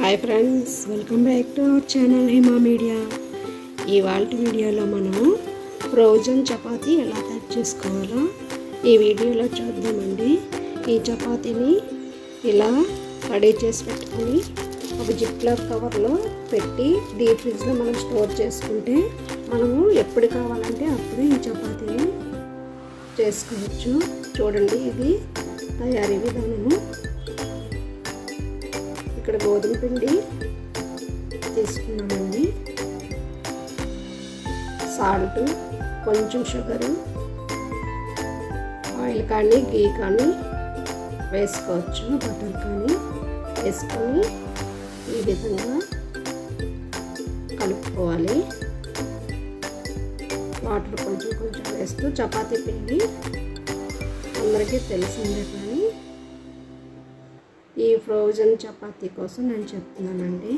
Hi friends, welcome back to our channel Hima media. ఇవాళ వీడియోలో మనము ఫ్రోజన్ చపాతీ ఎలా తయారు చేసుకోవాలో ఈ వీడియోలో చూద్దామండి. ఈ చపాతీని ఇలా రెడీ చేసి పెట్టుకొని ఒక జిప్లాక్ కవర్లో పెట్టి డీప్ ఫ్రిడ్జ్లో మనం స్టోర్ చేసుకుంటే మనము ఎప్పుడు కావాలంటే అప్పుడు ఈ చపాతీని చేసుకోవచ్చు. చూడండి, ఇది తయారీ విధానము. ఇక్కడ గోధుమ పిండి తీసుకున్నామండి, సాల్ట్, కొంచెం షుగరు, ఆయిల్ కానీ గీ కానీ వేసుకోవచ్చు, బటర్ కానీ వేసుకొని ఈ విధంగా కలుపుకోవాలి. వాటర్ కొంచెం కొంచెం వేస్తూ చపాతీ పిండి అందరికీ తెలిసిందే, కానీ ఈ ఫ్రోజన్ చపాతీ కోసం నేను చెప్తున్నానండి.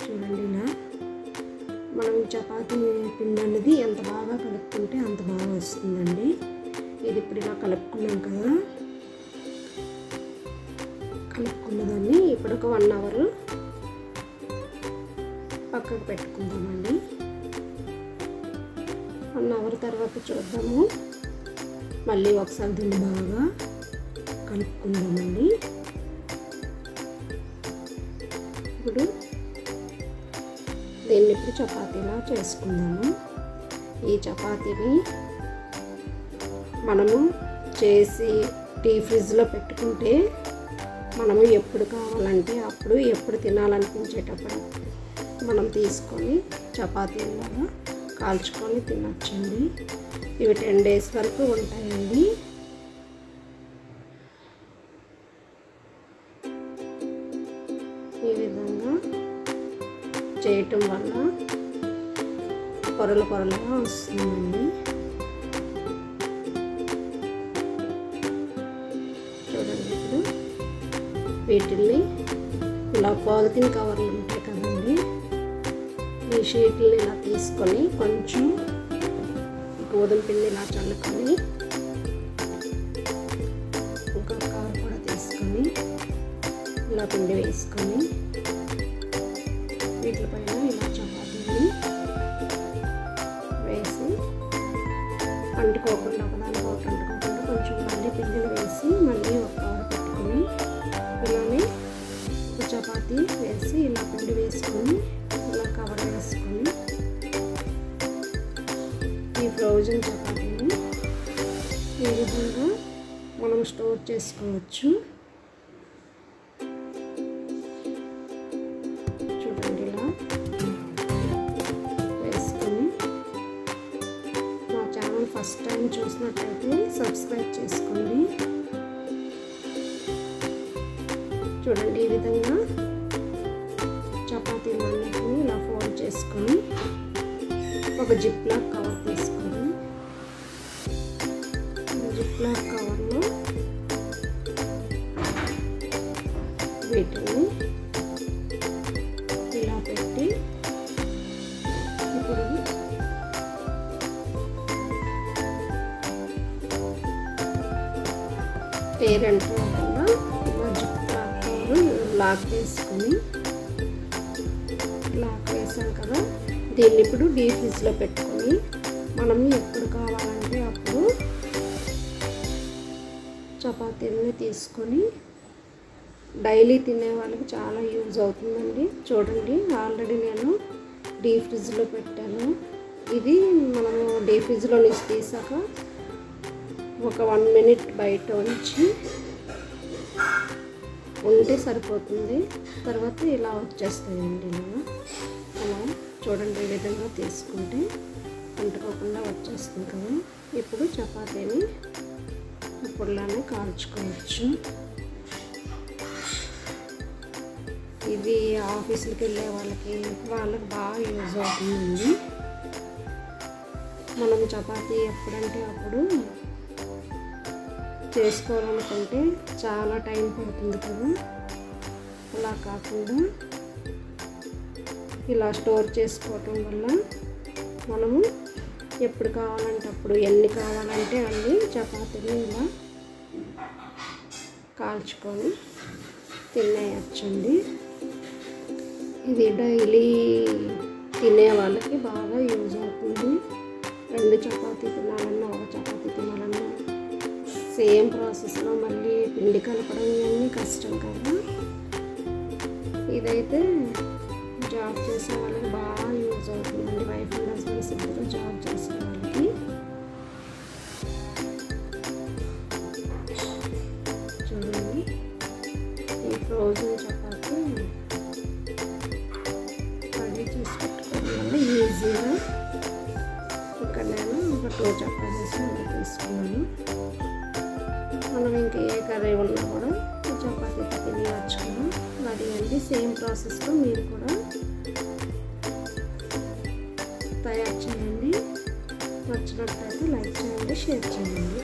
చూడండి, ఇలా మనం చపాతీ పిండి అనేది ఎంత బాగా కలుపుకుంటే అంత బాగా వస్తుందండి. ఇది ఇప్పుడు ఇలా కలుపుకున్నాం కదా, కలుపుకున్నదాన్ని ఇప్పుడు ఒక 1 అవర్ పక్కకు పెట్టుకుందామండి. 1 అవర్ తర్వాత చూద్దాము. మళ్ళీ ఒకసారి దీన్ని బాగా కలుపుకుందామండి. ఇప్పుడు దీన్ని చపాతీలా చేసుకుందాము. ఈ చపాతీని మనము చేసి డీప్ ఫ్రిడ్జ్లో పెట్టుకుంటే మనము ఎప్పుడు కావాలంటే అప్పుడు, ఎప్పుడు తినాలనిపించేటప్పుడు మనం తీసుకొని చపాతీలాగా కాల్చుకొని తినొచ్చండి. ఇవి 10 డేస్ వరకు ఉంటాయండి. ఈ విధంగా చేయటం వల్ల పొరలు పొరలుగా వస్తుందండి. చూడండి, ఇప్పుడు వీటిల్ని ఇలా పాలిథిన్ కవర్లు ఉంటాయి కదండి, ఈ షీట్లని ఇలా తీసుకొని కొంచెం గోధుమ పిండి ఇలా చల్లుకొని ఇంకా కవర్ కూడా తీసుకొని ఇలా పిండి వేసుకొని వీటిపైన ఇలా చపాతీని వేసి అంటుకోకుండా, ఒకదానికి ఒకటి అంటుకోకుండా కొంచెం మళ్ళీ పిండిని వేసి మళ్ళీ ఒక కవర్ పెట్టుకొని ఇలానే చపాతీ వేసి ఇలా పిండి వేసుకొని ఇలా కవర్ వేసుకొని ఈ ఫ్రోజన్ చపాతీని ఈ విధంగా మనం స్టోర్ చేసుకోవచ్చు. ఫస్ట్ టైం చూసినట్లయితే సబ్స్క్రైబ్ చేసుకోండి. చూడండి, ఈ విధంగా చపాతీలన్నిటిని ఇలా ఫోల్డ్ చేసుకొని ఒక జిప్లాక్ కవర్ తీసుకొని జిప్లాక్ కవర్లో వీటిని ఇలా పెట్టి ఇప్పుడు పేరెంట్ కాకుండా లాక్ వేసుకొని లాక్ వేసాం కదా, దీన్ని ఇప్పుడు డీప్ ఫ్రిడ్జ్లో పెట్టుకొని మనం ఎప్పుడు కావాలంటే అప్పుడు చపాతీలని తీసుకొని డైలీ తినే వాళ్ళకి చాలా యూజ్ అవుతుందండి. చూడండి, ఆల్రెడీ నేను డీప్ ఫ్రిడ్జ్లో పెట్టాను. ఇది మనము డీప్ ఫ్రిడ్జ్లో నుంచి తీసాక ఒక 1 మినిట్ బయట ఉంటే సరిపోతుంది. తర్వాత ఇలా వచ్చేస్తాయండి. అలా చూడండి, ఈ విధంగా తీసుకుంటే అంటుకోకుండా వచ్చేస్తుంది కదా. ఇప్పుడు చపాతీని ఇప్పుడులానే కాల్చుకోవచ్చు. ఇది ఆఫీసులకు వెళ్ళే వాళ్ళకి బాగా యూజ్ అవుతుందండి. మనం చపాతీ ఎప్పుడంటే అప్పుడు చేసుకోవాలనుకుంటే చాలా టైం పడుతుంది కదా, అలా కాకుండా ఇలా స్టోర్ చేసుకోవటం వల్ల మనము ఎప్పుడు కావాలంటే అప్పుడు, ఎన్ని కావాలంటే అన్ని చపాతీని ఇలా కాల్చుకొని తినేయచ్చండి. ఇది డైలీ తినే వాళ్ళకి బాగా యూజ్ అవుతుంది. 2 చపాతీ తినాలన్నా, 1 చపాతీ తినాలన్నా సేమ్ ప్రాసెస్లో మళ్ళీ పిండి కలపడం ఇవన్నీ కష్టం కదా. ఇదైతే జాబ్ చేసే వాళ్ళకి బాగా యూజ్ అవుతుందండి. వైఫ్ అండ్ హస్బెండ్స్ ఇద్దరు జాబ్ చేసే వాళ్ళకి. చూడండి, ఈ ఫ్రోజన్ చపాతీ రెడీ చేసి పెట్టుకోవడం వల్ల ఈజీగా ఇక్కడ నేను ఒక 2 చపాతీస్ తీసుకున్నాను. మనం ఇంకా ఏ కర్రీ ఉన్నా కూడా చపాతీతో తినేయచ్చు కదా. రెడీ అండి. సేమ్ ప్రాసెస్లో మీరు కూడా తయారు చేయండి. నచ్చినట్లయితే లైక్ చేయండి, షేర్ చేయండి.